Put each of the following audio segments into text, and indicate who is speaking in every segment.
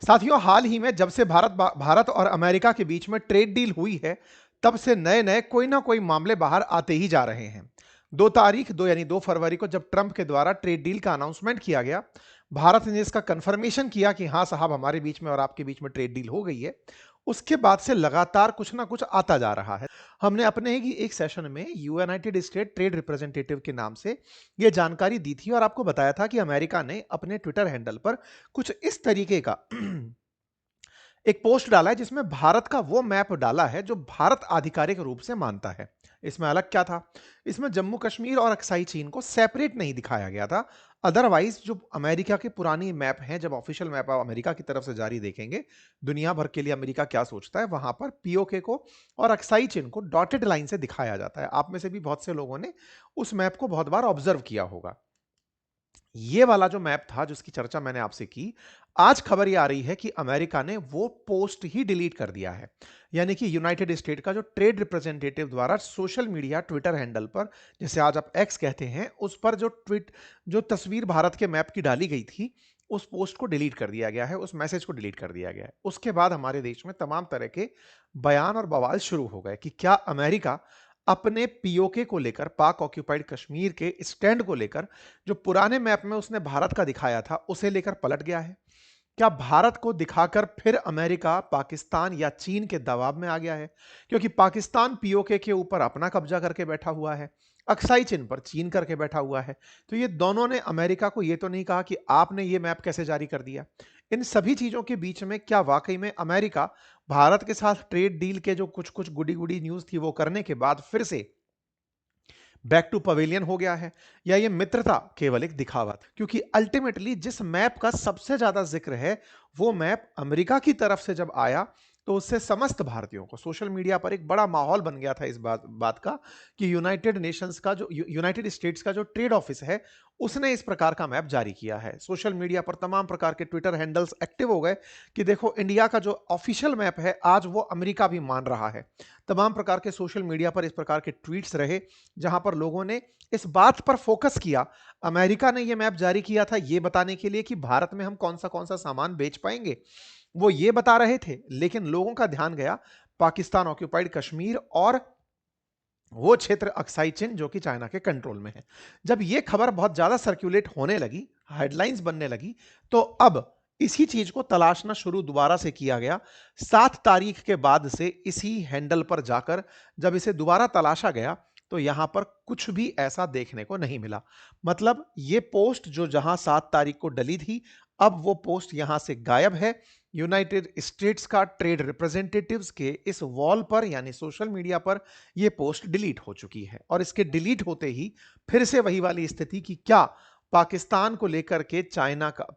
Speaker 1: साथियों, हाल ही में जब से भारत और अमेरिका के बीच में ट्रेड डील हुई है, तब से नए नए कोई ना कोई मामले बाहर आते ही जा रहे हैं। 2 फरवरी को जब ट्रंप के द्वारा ट्रेड डील का अनाउंसमेंट किया गया, भारत ने इसका कंफर्मेशन किया कि हाँ साहब, हमारे बीच में और आपके बीच में ट्रेड डील हो गई है। उसके बाद से लगातार कुछ ना कुछ आता जा रहा है। हमने अपने ही एक सेशन में यूनाइटेड स्टेट ट्रेड रिप्रेजेंटेटिव के नाम से यह जानकारी दी थी और आपको बताया था कि अमेरिका ने अपने ट्विटर हैंडल पर कुछ इस तरीके का एक पोस्ट डाला है जिसमें भारत का वो मैप डाला है जो भारत आधिकारिक रूप से मानता है। इसमें अलग क्या था? इसमें जम्मू कश्मीर और अक्साई चीन को सेपरेट नहीं दिखाया गया था। अदरवाइज जो अमेरिका के पुरानी मैप हैं, जब ऑफिशियल मैप आप अमेरिका की तरफ से जारी देखेंगे, दुनिया भर के लिए अमेरिका क्या सोचता है, वहां पर पीओके को और अक्साई चीन को डॉटेड लाइन से दिखाया जाता है। आप में से भी बहुत से लोगों ने उस मैप को बहुत बार ऑब्जर्व किया होगा। ये वाला जो मैप था जिसकी चर्चा मैंने आपसे की, आज खबर ये आ रही है कि अमेरिका ने वो पोस्ट ही डिलीट कर दिया है। यानी कि यूनाइटेड स्टेट का जो ट्रेड रिप्रेजेंटेटिव द्वारा सोशल मीडिया ट्विटर हैंडल पर, जिसे आज आप एक्स कहते हैं, उस पर जो तस्वीर भारत के मैप की डाली गई थी, उस पोस्ट को डिलीट कर दिया गया है, उस मैसेज को डिलीट कर दिया गया है। उसके बाद हमारे देश में तमाम तरह के बयान और बवाल शुरू हो गए कि क्या अमेरिका अपने पीओके को लेकर, पाक ऑक्यूपाइड कश्मीर के स्टैंड को लेकर, जो पुराने मैप में उसने भारत का दिखाया था, उसे लेकर पलट गया है? क्या भारत को दिखाकर फिर अमेरिका पाकिस्तान या चीन के दबाव में आ गया है? क्योंकि पाकिस्तान पीओके के ऊपर अपना कब्जा करके बैठा हुआ है, अक्साई चीन पर चीन करके बैठा हुआ है। तो ये दोनों ने अमेरिका को ये तो नहीं कहा कि आपने ये मैप कैसे जारी कर दिया। इन सभी चीजों के बीच में क्या वाकई में अमेरिका भारत के साथ ट्रेड डील के जो कुछ कुछ गुडी गुडी न्यूज थी वो करने के बाद फिर से बैक टू पवेलियन हो गया है, या ये मित्रता केवल एक दिखावा था? क्योंकि अल्टीमेटली जिस मैप का सबसे ज्यादा जिक्र है, वो मैप अमेरिका की तरफ से जब आया, तो उससे समस्त भारतीयों को सोशल मीडिया पर एक बड़ा माहौल बन गया था इस बात का कि यूनाइटेड स्टेट्स का जो ट्रेड ऑफिस है, उसने इस प्रकार का मैप जारी किया है। सोशल मीडिया पर तमाम प्रकार के ट्विटर हैंडल्स एक्टिव हो गए कि देखो, इंडिया का जो ऑफिशियल मैप है आज वो अमेरिका भी मान रहा है। तमाम प्रकार के सोशल मीडिया पर इस प्रकार के ट्वीट्स रहे, जहां पर लोगों ने इस बात पर फोकस किया, अमेरिका ने यह मैप जारी किया था यह बताने के लिए कि भारत में हम कौन सा सामान बेच पाएंगे, वो ये बता रहे थे। लेकिन लोगों का ध्यान गया पाकिस्तान ऑक्यूपाइड कश्मीर और वो क्षेत्र अक्साई चिन जो कि चाइना के कंट्रोल में है। जब ये खबर बहुत ज्यादा सर्कुलेट होने लगी, हेडलाइंस बनने लगी, तो अब इसी चीज को तलाशना शुरू दोबारा से किया गया। 7 तारीख के बाद से इसी हैंडल पर जाकर जब इसे दोबारा तलाशा गया, तो यहां पर कुछ भी ऐसा देखने को नहीं मिला। मतलब ये पोस्ट जो जहां 7 तारीख को डली थी, अब वो पोस्ट यहां से गायब है। यूनाइटेड स्टेट्स का ट्रेड रिप्रेजेंटेटिव्स के इस वॉल पर, यानी सोशल मीडिया पर, यह पोस्ट डिलीट हो चुकी है। और इसके डिलीट होते ही फिर से वही वाली स्थिति कि क्या पाकिस्तान को लेकर के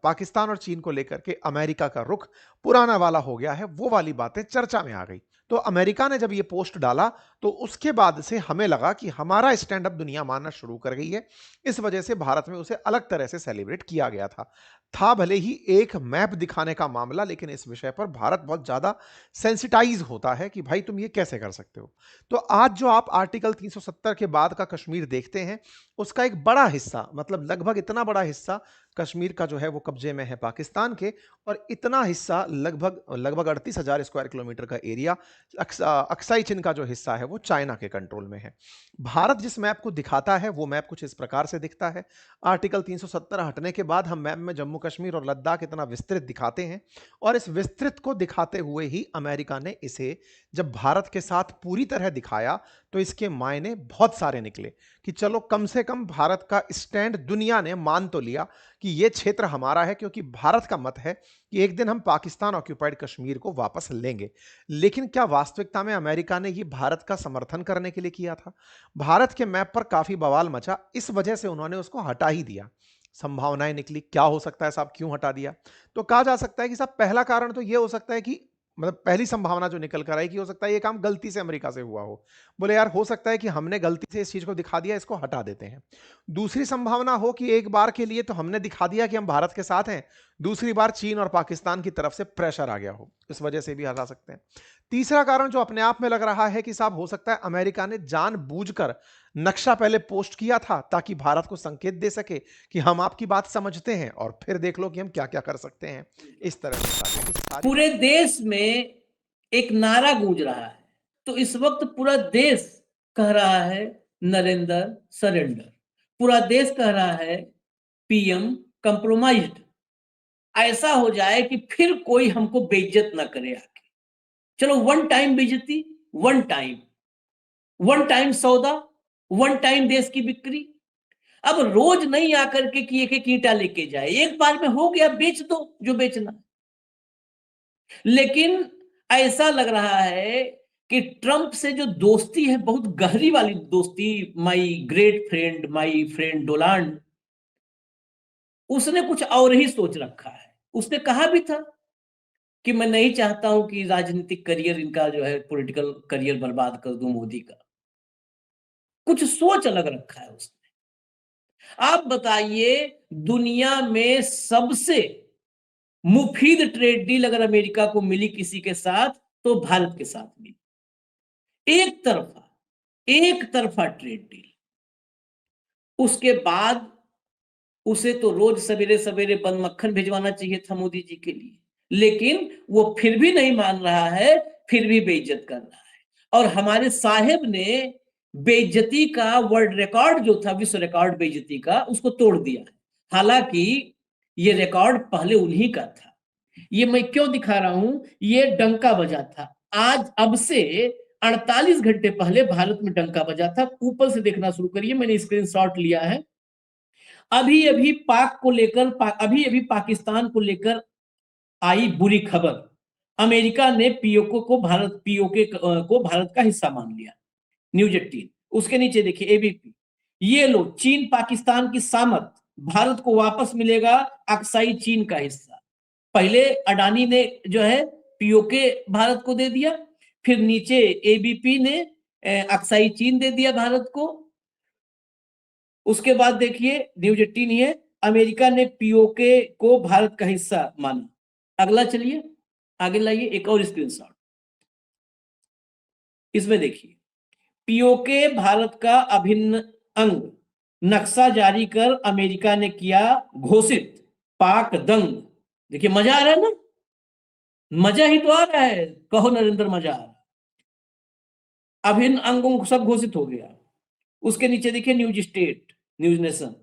Speaker 1: पाकिस्तान और चीन को लेकर के अमेरिका का रुख पुराना वाला हो गया है, वो वाली बातें चर्चा में आ गई। तो अमेरिका ने जब ये पोस्ट डाला, तो उसके बाद से हमें लगा कि हमारा स्टैंड अप दुनिया मानना शुरू कर गई है। इस वजह से भारत में उसे अलग तरह से सेलिब्रेट किया गया था भले ही एक मैप दिखाने का मामला, लेकिन इस विषय पर भारत बहुत ज्यादा सेंसिटाइज होता है कि भाई तुम ये कैसे कर सकते हो। तो आज जो आप आर्टिकल 370 के बाद का कश्मीर देखते हैं, उसका एक बड़ा हिस्सा, मतलब लगभग इतना बड़ा हिस्सा कश्मीर का जो है वो कब्जे में है पाकिस्तान के, और इतना हिस्सा लगभग लगभग 38,000 स्क्वायर किलोमीटर का एरिया अक्साई चिन का जो हिस्सा है वो चाइना के कंट्रोल में है। भारत जिस मैप को दिखाता है वो मैप कुछ इस प्रकार से दिखता है। आर्टिकल 370 हटने के बाद हम मैप में जम्मू कश्मीर और लद्दाख इतना विस्तृत दिखाते हैं, और इस विस्तृत को दिखाते हुए ही अमेरिका ने इसे जब भारत के साथ पूरी तरह दिखाया, तो इसके मायने बहुत सारे निकले कि चलो कम से कम भारत का स्टैंड दुनिया ने मान तो लिया कि यह क्षेत्र हमारा है, क्योंकि भारत का मत है कि एक दिन हम पाकिस्तान ऑक्यूपाइड कश्मीर को वापस लेंगे। लेकिन क्या वास्तविकता में अमेरिका ने यह भारत का समर्थन करने के लिए किया था? भारत के मैप पर काफी बवाल मचा, इस वजह से उन्होंने उसको हटा ही दिया। संभावनाएं निकली, क्या हो सकता है साहब, क्यों हटा दिया? तो कहा जा सकता है कि साहब पहला कारण तो यह हो सकता है कि, मतलब पहली संभावना जो निकल कर आई कि हो सकता है ये काम गलती से अमेरिका से हुआ हो। बोले यार, हो सकता है कि हमने गलती से इस चीज को दिखा दिया, इसको हटा देते हैं। दूसरी संभावना हो कि एक बार के लिए तो हमने दिखा दिया कि हम भारत के साथ हैं, दूसरी बार चीन और पाकिस्तान की तरफ से प्रेशर आ गया हो, इस वजह से भी हटा सकते हैं। तीसरा कारण जो अपने आप में लग रहा है कि साहब हो सकता है अमेरिका ने जानबूझकर नक्शा पहले पोस्ट किया था ताकि भारत को संकेत दे सके कि हम आपकी बात समझते हैं और फिर देख लो कि हम क्या क्या कर सकते हैं। इस तरह से ताकि सारी
Speaker 2: पूरे देश में एक नारा गूंज रहा है, तो इस वक्त पूरा देश कह रहा है नरेंद्र सरेंडर, पूरा देश कह रहा है पीएम कंप्रोमाइज्ड। ऐसा हो जाए कि फिर कोई हमको बेइज्जत ना करे आके। चलो वन टाइम बेइज्जती, वन टाइम सौदा, वन टाइम देश की बिक्री। अब रोज नहीं आकर के कि एक एक ईंटा लेके जाए, एक बार में हो गया, बेच दो जो बेचना। लेकिन ऐसा लग रहा है कि ट्रंप से जो दोस्ती है, बहुत गहरी वाली दोस्ती, my great friend, my friend Donald, उसने कुछ और ही सोच रखा है। उसने कहा भी था कि मैं नहीं चाहता हूं कि राजनीतिक करियर इनका जो है, पॉलिटिकल करियर बर्बाद कर दूं मोदी का। कुछ सोच अलग रखा है उसने। आप बताइए, दुनिया में सबसे मुफीद ट्रेड डील अगर अमेरिका को मिली किसी के साथ, तो भारत के साथ मिली। एक तरफा ट्रेड डील। उसके बाद उसे तो रोज सवेरे सवेरे बन मक्खन भिजवाना चाहिए था मोदी जी के लिए, लेकिन वो फिर भी नहीं मान रहा है, फिर भी बेइज्जत कर रहा है। और हमारे साहेब ने बेइज्जती का वर्ल्ड रिकॉर्ड जो था, विश्व रिकॉर्ड बेइज्जती का, उसको तोड़ दिया है। हालांकि ये रिकॉर्ड पहले उन्हीं का था। ये मैं क्यों दिखा रहा हूं, ये डंका बजा था। आज अब से 48 घंटे पहले भारत में डंका बजा था। ऊपर से देखना शुरू करिए, मैंने स्क्रीनशॉट लिया है। अभी अभी पाक को लेकर, अभी अभी पाकिस्तान को लेकर आई बुरी खबर। अमेरिका ने पीओके को भारत का हिस्सा मान लिया। न्यूज 18 उसके नीचे देखिए एबीपी, ये लो चीन पाकिस्तान की सामत, भारत को वापस मिलेगा अक्साई चीन का हिस्सा। पहले अडानी ने जो है पीओके भारत को दे दिया, फिर नीचे एबीपी ने अक्साई चीन दे दिया भारत को। उसके बाद देखिए न्यूज 18 है, अमेरिका ने पीओके को भारत का हिस्सा माना। अगला चलिए आगे लाइए, एक और स्क्रीनशॉट। इसमें देखिए पीओके भारत का अभिन्न अंग, नक्शा जारी कर अमेरिका ने किया घोषित, पाक दंग। देखिए मजा आ रहा है ना, मजा ही तो आ रहा है, कहो नरेंद्र मजा आ रहा है। अभिन्न अंगों सब घोषित हो गया। उसके नीचे देखिए news state, news nation,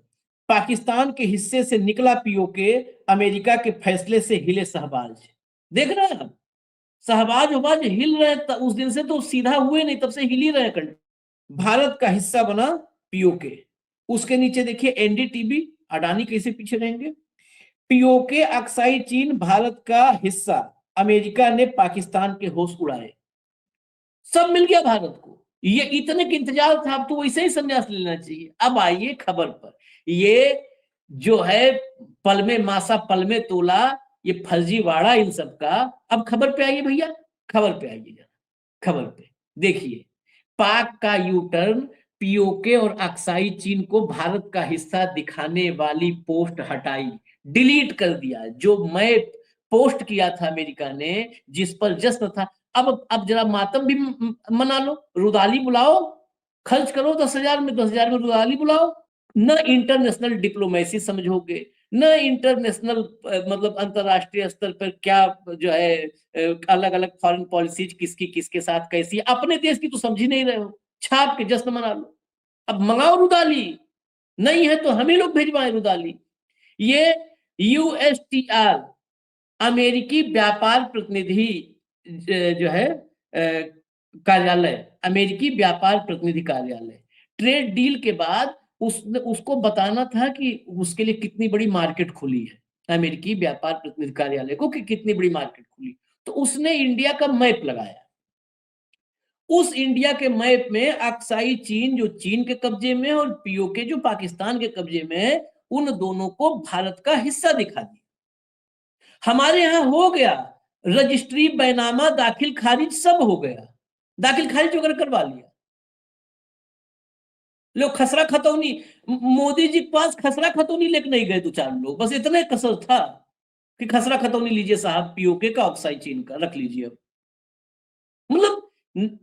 Speaker 2: Pakistan के हिस्से से निकला पीओके, अमेरिका के फैसले से हिले शहबाज। देख रहे हैं शहबाज वबाज हिल रहे, उस दिन से तो सीधा हुए नहीं, तब से हिल ही रहे कंट्री। भारत का हिस्सा बना पीओके। उसके नीचे देखिए एनडीटीवी, अडानी कैसे पीछे रहेंगे। पीओके अक्साई चीन भारत का हिस्सा, अमेरिका ने पाकिस्तान के होश उड़ाए। सब मिल गया भारत को। ये इतने का इंतजार था, अब तो वैसे ही संन्यास लेना चाहिए। अब आइए खबर पर। ये जो है पल में मासा पल में तोला, ये फर्जीवाड़ा इन सब का। अब खबर पे आइए भैया, खबर पे आइए जरा, खबर पे देखिए। पाक का यू टर्न, पीओके और अक्साई चीन को भारत का हिस्सा दिखाने वाली पोस्ट हटाई, डिलीट कर दिया। जो मैं पोस्ट किया था अमेरिका ने, जिस पर जश्न था, अब जरा मातम भी मना लो, रुदाली बुलाओ, खर्च करो 10,000 में, 10,000 में रुदाली बुलाओ। न इंटरनेशनल डिप्लोमेसी समझोगे, न इंटरनेशनल मतलब अंतरराष्ट्रीय स्तर पर क्या जो है अलग अलग फॉरेन पॉलिसीज किसकी किसके साथ कैसी, अपने देश की तो समझ ही नहीं रहे हो। छाप के जश्न मना लो, अब मंगाओ रुदाली, नहीं है तो हम ही लोग भेजवाएं रुदाली। ये यूएसटीआर, अमेरिकी व्यापार प्रतिनिधि जो है कार्यालय, अमेरिकी व्यापार प्रतिनिधि कार्यालय, ट्रेड डील के बाद उसको बताना था कि उसके लिए कितनी बड़ी मार्केट खुली है, अमेरिकी व्यापार प्रतिनिधि कार्यालय को, कि कितनी बड़ी मार्केट खुली। तो उसने इंडिया का मैप लगाया। उस इंडिया के मैप में अक्साई चीन जो चीन के कब्जे में और पीओके जो पाकिस्तान के कब्जे में है, उन दोनों को भारत का हिस्सा दिखा दिया। हमारे यहां हो गया रजिस्ट्री, बैनामा, दाखिल खारिज सब हो गया। दाखिल खारिज वगैरह करवा लिया। लोग खसरा खतौनी, मोदी जी के पास खसरा खतौनी लेकर नहीं गए दो चार लोग, बस इतने कसर था। कि खसरा खतौनी लीजिए साहब, पीओके का, ऑक्साइचिन का रख लीजिए। अब मतलब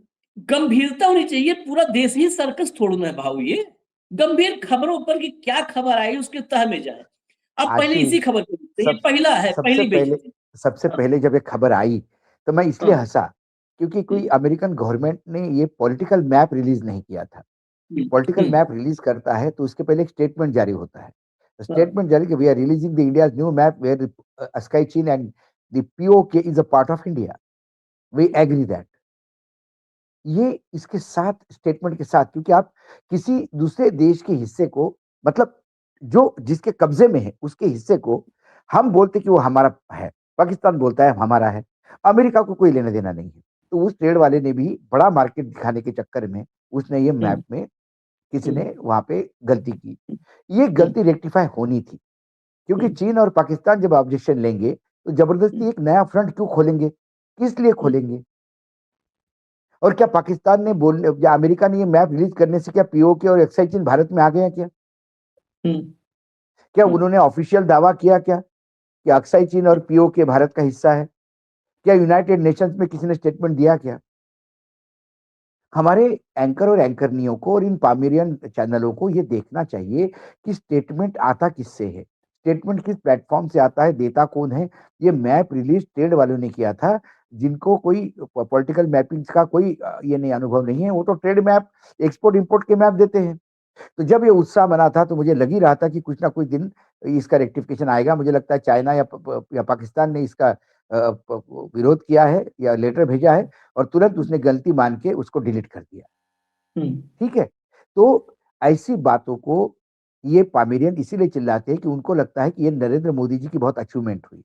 Speaker 2: गंभीरता होनी चाहिए, पूरा देश ही सर्कस थोड़ा ना है भाऊ। ये गंभीर खबरों पर कि क्या खबर आई उसके तह में जाए। अब पहले
Speaker 3: आशीष,
Speaker 2: इसी खबर को देखते हैं, ये
Speaker 3: सब
Speaker 2: पहला है,
Speaker 3: सबसे
Speaker 2: पहली
Speaker 3: पहले
Speaker 2: बेइज्जती।
Speaker 3: सबसे
Speaker 2: हाँ,
Speaker 3: पहले जब ये खबर आई तो मैं इसलिए
Speaker 2: हाँ,
Speaker 3: हंसा क्योंकि कोई अमेरिकन गवर्नमेंट ने ये पॉलिटिकल मैप रिलीज नहीं किया था। पॉलिटिकल
Speaker 2: हम्म,
Speaker 3: मैप रिलीज करता है तो उसके पहले एक स्टेटमेंट जारी होता है।
Speaker 2: हाँ,
Speaker 3: स्टेटमेंट जारी कि we are releasing the India's new map where स्काई Chin and the POK is a part of India, we agree that. ये इसके साथ स्टेटमेंट के साथ, क्योंकि आप किसी दूसरे देश के हिस्से को, मतलब जो जिसके कब्जे में है उसके हिस्से को हम बोलते कि वो हमारा है, पाकिस्तान बोलता है हमारा है, अमेरिका को कोई लेना देना नहीं है। तो उस ट्रेड वाले ने भी बड़ा मार्केट दिखाने के चक्कर में उसने ये मैप में किसी ने वहां पे गलती की। ये गलती रेक्टिफाई होनी थी, क्योंकि चीन और पाकिस्तान जब ऑब्जेक्शन लेंगे तो जबरदस्ती एक नया फ्रंट क्यों खोलेंगे, किस लिए खोलेंगे? और क्या पाकिस्तान ने बोलने या अमेरिका ने ये मैप रिलीज करने से क्या पीओके और एक्साइ चीन भारत में आ गए हैं क्या? क्या उन्होंने ऑफिशियल दावा किया क्या कि अक्साई चीन और पीओके भारत का हिस्सा है? क्या यूनाइटेड नेशंस में किसी ने स्टेटमेंट दिया क्या? हमारे एंकर और एंकरनियों को और इन पामेरियन चैनलों को ये देखना चाहिए कि स्टेटमेंट आता किससे है, स्टेटमेंट किस प्लेटफॉर्म से आता है, देता कौन है। ये मैप रिलीज ट्रेड वालों ने किया था, जिनको कोई पॉलिटिकल मैपिंग का कोई ये नहीं अनुभव नहीं है। वो तो ट्रेड मैप, एक्सपोर्ट इंपोर्ट के मैप देते हैं। तो जब ये उत्साह बना था तो मुझे लग ही रहा था कि कुछ ना कुछ दिन इसका रेक्टिफिकेशन आएगा। मुझे लगता है चाइना या पाकिस्तान ने इसका विरोध किया है या लेटर भेजा है और तुरंत उसने गलती मान के उसको डिलीट कर दिया। ठीक है, तो ऐसी बातों को ये पामेरियन इसीलिए चिल्लाते हैं कि उनको लगता है कि ये नरेंद्र मोदी जी की बहुत अचीवमेंट हुई।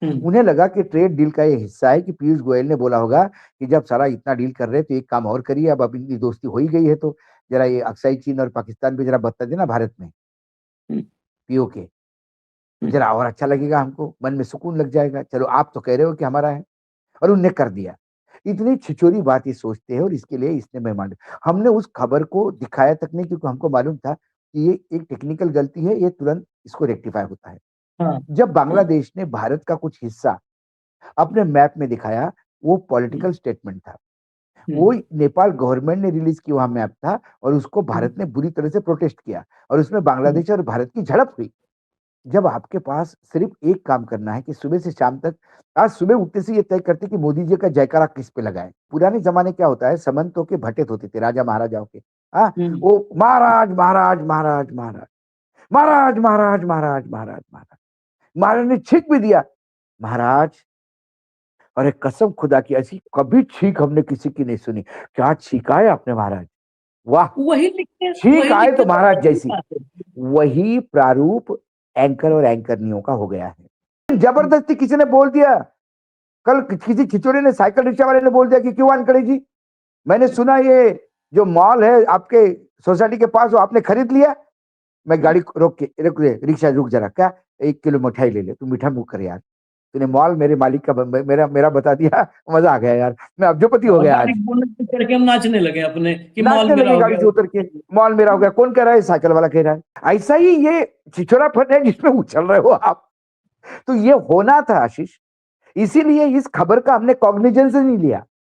Speaker 3: उन्हें लगा कि ट्रेड डील का ये हिस्सा है कि पीयूष गोयल ने बोला होगा कि जब सारा इतना डील कर रहे हैं तो एक काम और करिए, अब इनकी दोस्ती हो ही गई है तो जरा ये अक्साई चीन और पाकिस्तान पे जरा बता देना भारत में पीओके, तो जरा और अच्छा लगेगा, हमको मन में सुकून लग जाएगा। चलो आप तो कह रहे हो कि हमारा है, और उनने कर दिया। इतनी छिछोरी बात ये सोचते हैं और इसके लिए इसने मेहमान, हमने उस खबर को दिखाया तक नहीं क्योंकि हमको मालूम था कि ये एक टेक्निकल गलती है, ये तुरंत इसको रेक्टिफाई होता है। जब बांग्लादेश ने भारत का कुछ हिस्सा अपने मैप में दिखाया, वो पॉलिटिकल स्टेटमेंट था। वो नेपाल गवर्नमेंट ने रिलीज किया वहां मैप था और उसको भारत ने बुरी तरह से प्रोटेस्ट किया और उसमें बांग्लादेश और भारत की झड़प हुई। जब आपके पास सिर्फ एक काम करना है कि सुबह से शाम तक, आज सुबह उठते से ये तय करते कि मोदी जी का जयकारा किस पे लगाए। पुराने जमाने क्या होता है, समंतों के भटित होते थे, राजा महाराजाओं के। हाँ, वो महाराज महाराज महाराज महाराज महाराज महाराज महाराज महाराज महाराज, महाराज ने छींक भी दिया, महाराज, अरे कसम खुदा की ऐसी कभी छींक हमने किसी की नहीं सुनी। क्या छींका है आपने महाराज, वाह। छींक आए तो महाराज जैसी। वही प्रारूप एंकर और एंकरनियों का हो गया है। जबरदस्ती किसी ने बोल दिया, कल किसी छिचोरे ने, साइकिल रिक्शा वाले ने बोल दिया कि क्यों वानखड़े जी, मैंने सुना ये जो मॉल है आपके सोसाइटी के पास वो आपने खरीद लिया। मैं गाड़ी रोक के, रुक रिक्शा रुक जरा, क्या 1 किलो मिठाई ले ले, तू मीठा मुंह कर यार, तूने मॉल मेरे मालिक का मेरा बता दिया, मजा आ गया यार, मैं अब्जोपति हो गया आज।
Speaker 2: करके हम नाचने लगे अपने कि मॉल
Speaker 3: नाचने
Speaker 2: मेरा
Speaker 3: लगे
Speaker 2: हो
Speaker 3: गाड़ी
Speaker 2: गया,
Speaker 3: से उतर के, मॉल मेरा हो गया। कौन कह रहा है? साइकिल वाला कह रहा है। ऐसा ही ये छिछोरापन है जिसमें उछल रहे हो आप। तो ये होना था आशीष, इसीलिए इस खबर का हमने कॉग्निजेंस नहीं लिया।